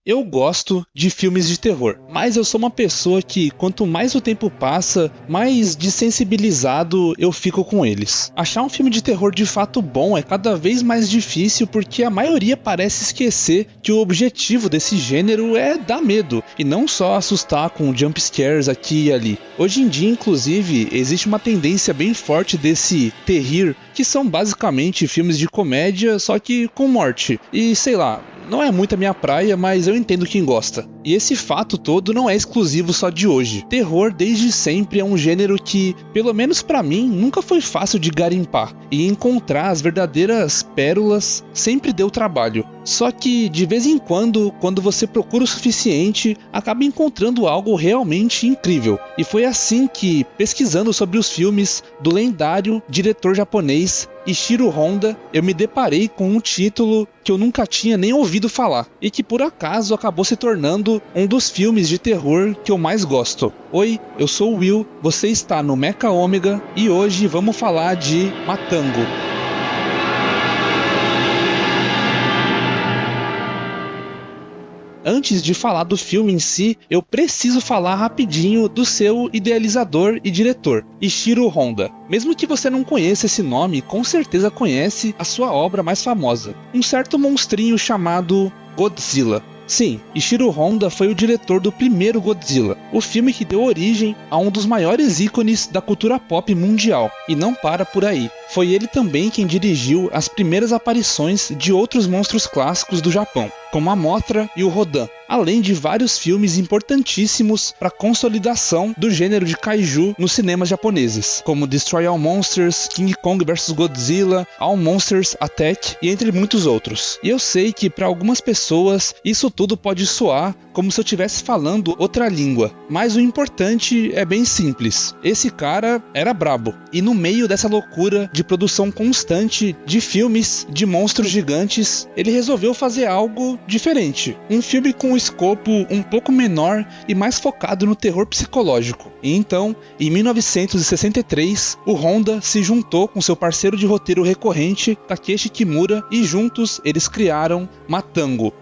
Eu gosto de filmes de terror, mas eu sou uma pessoa que, quanto mais o tempo passa, mais desensibilizado eu fico com eles. Achar um filme de terror de fato bom é cada vez mais difícil porque a maioria parece esquecer que o objetivo desse gênero é dar medo, e não só assustar com jump scares aqui e ali. Hoje em dia, inclusive, existe uma tendência bem forte desse terrir, que são basicamente filmes de comédia, só que com morte. E sei lá, não é muito a minha praia, mas eu entendo quem gosta. E esse fato todo não é exclusivo só de hoje. Terror desde sempre é um gênero que, pelo menos pra mim, nunca foi fácil de garimpar. E encontrar as verdadeiras pérolas sempre deu trabalho. Só que, de vez em quando você procura o suficiente, acaba encontrando algo realmente incrível. E foi assim que, pesquisando sobre os filmes do lendário diretor japonês Ishiro Honda, eu me deparei com um título que eu nunca tinha nem ouvido falar, e que por acaso acabou se tornando um dos filmes de terror que eu mais gosto. Oi, eu sou o Will, você está no Mecha Ômega, e hoje vamos falar de Matango. Antes de falar do filme em si, eu preciso falar rapidinho do seu idealizador e diretor, Ishiro Honda. Mesmo que você não conheça esse nome, com certeza conhece a sua obra mais famosa, um certo monstrinho chamado Godzilla. Sim, Ishiro Honda foi o diretor do primeiro Godzilla, o filme que deu origem a um dos maiores ícones da cultura pop mundial, e não para por aí. Foi ele também quem dirigiu as primeiras aparições de outros monstros clássicos do Japão, como a Mothra e o Rodan, além de vários filmes importantíssimos para a consolidação do gênero de kaiju nos cinemas japoneses, como Destroy All Monsters, King Kong vs Godzilla, All Monsters Attack e entre muitos outros. E eu sei que para algumas pessoas isso tudo pode soar como se eu estivesse falando outra língua, mas o importante é bem simples. Esse cara era brabo, e no meio dessa loucura de produção constante de filmes de monstros gigantes, ele resolveu fazer algo diferente. Um filme com um escopo um pouco menor e mais focado no terror psicológico. E então, em 1963, o Honda se juntou com seu parceiro de roteiro recorrente, Takeshi Kimura, e juntos eles criaram Matango.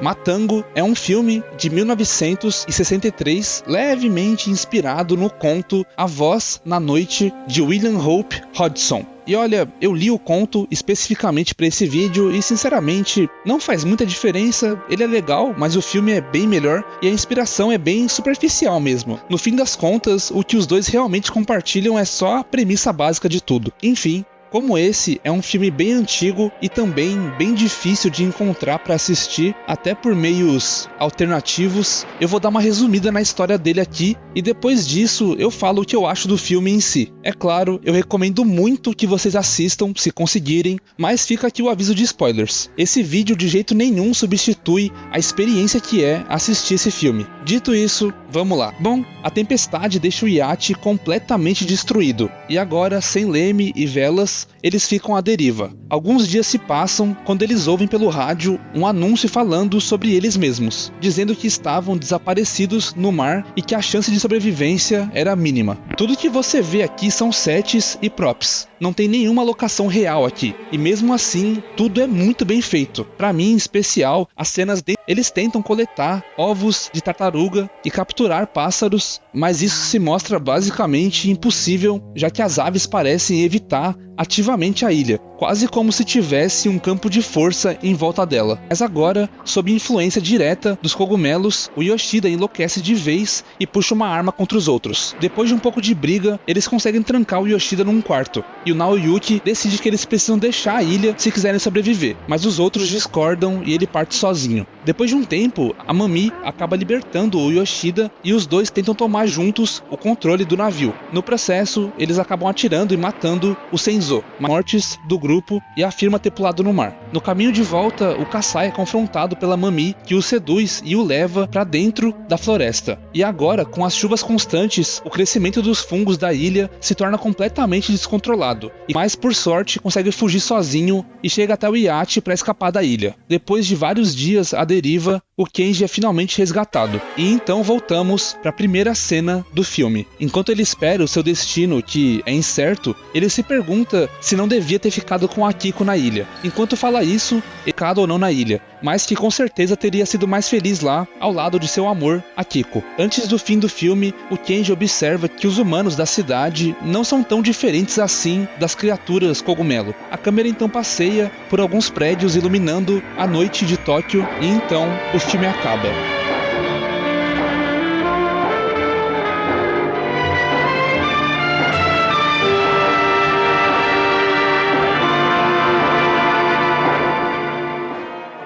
Matango é um filme de 1963, levemente inspirado no conto A Voz na Noite, de William Hope Hodgson. E olha, eu li o conto especificamente para esse vídeo e sinceramente não faz muita diferença, ele é legal, mas o filme é bem melhor e a inspiração é bem superficial mesmo. No fim das contas, o que os dois realmente compartilham é só a premissa básica de tudo. Enfim, como esse é um filme bem antigo e também bem difícil de encontrar para assistir, até por meios alternativos, eu vou dar uma resumida na história dele aqui e depois disso eu falo o que eu acho do filme em si. É claro, eu recomendo muito que vocês assistam se conseguirem, mas fica aqui o aviso de spoilers. Esse vídeo de jeito nenhum substitui a experiência que é assistir esse filme. Dito isso, vamos lá. Bom, a tempestade deixa o iate completamente destruído e agora, sem leme e velas, eles ficam à deriva. Alguns dias se passam quando eles ouvem pelo rádio um anúncio falando sobre eles mesmos, dizendo que estavam desaparecidos no mar e que a chance de sobrevivência era mínima. Tudo que você vê aqui são sets e props. Não tem nenhuma locação real aqui, e mesmo assim, tudo é muito bem feito. Pra mim, em especial, as cenas eles tentam coletar ovos de tartaruga e capturar pássaros, mas isso se mostra basicamente impossível, já que as aves parecem evitar ativamente a ilha, quase como se tivesse um campo de força em volta dela. Mas agora, sob influência direta dos cogumelos, o Yoshida enlouquece de vez e puxa uma arma contra os outros. Depois de um pouco de briga, eles conseguem trancar o Yoshida num quarto, e o Naoyuki decide que eles precisam deixar a ilha se quiserem sobreviver, mas os outros discordam e ele parte sozinho. Depois de um tempo, a Mami acaba libertando o Yoshida e os dois tentam tomar juntos o controle do navio. No processo, eles acabam atirando e matando o Senzo, mortes do grupo, e afirma ter pulado no mar. No caminho de volta, o Kasai é confrontado pela Mami, que o seduz e o leva para dentro da floresta. E agora, com as chuvas constantes, o crescimento dos fungos da ilha se torna completamente descontrolado, mas por sorte consegue fugir sozinho e chega até o iate para escapar da ilha. Depois de vários dias à deriva, o Kenji é finalmente resgatado. E então voltamos para a primeira cena do filme. Enquanto ele espera o seu destino, que é incerto, ele se pergunta se não devia ter ficado com Akiko na ilha. Enquanto fala isso, ficado ou não na ilha. mas que com certeza teria sido mais feliz lá, ao lado de seu amor, Akiko. Antes do fim do filme, o Kenji observa que os humanos da cidade não são tão diferentes assim das criaturas cogumelo. A câmera então passeia por alguns prédios iluminando a noite de Tóquio e então o filme acaba.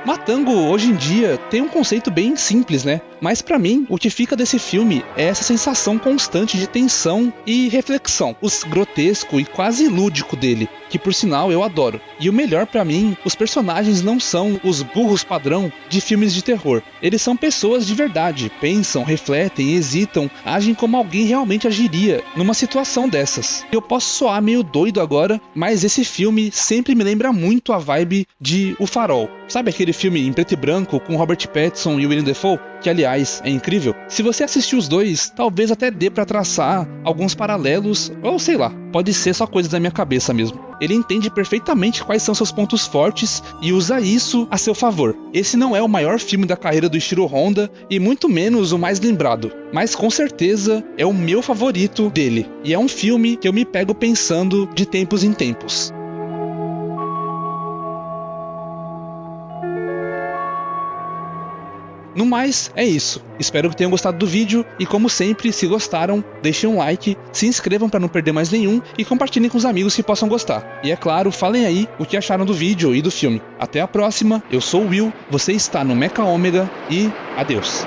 Matango, hoje em dia, tem um conceito bem simples, né? Mas pra mim, o que fica desse filme é essa sensação constante de tensão e reflexão. O grotesco e quase lúdico dele, que por sinal eu adoro. E o melhor pra mim, os personagens não são os burros padrão de filmes de terror. Eles são pessoas de verdade, pensam, refletem, hesitam, agem como alguém realmente agiria numa situação dessas. Eu posso soar meio doido agora, mas esse filme sempre me lembra muito a vibe de O Farol. Sabe aquele filme em preto e branco com Robert Pattinson e Willem Dafoe? Que aliás é incrível. Se você assistir os dois, talvez até dê pra traçar alguns paralelos, ou sei lá, pode ser só coisa da minha cabeça mesmo. Ele entende perfeitamente quais são seus pontos fortes e usa isso a seu favor. Esse não é o maior filme da carreira do Ishiro Honda e muito menos o mais lembrado, mas com certeza é o meu favorito dele. E é um filme que eu me pego pensando de tempos em tempos. No mais, é isso. Espero que tenham gostado do vídeo e, como sempre, se gostaram, deixem um like, se inscrevam para não perder mais nenhum e compartilhem com os amigos que possam gostar. E é claro, falem aí o que acharam do vídeo e do filme. Até a próxima, eu sou o Will, você está no Mecha Ômega e adeus.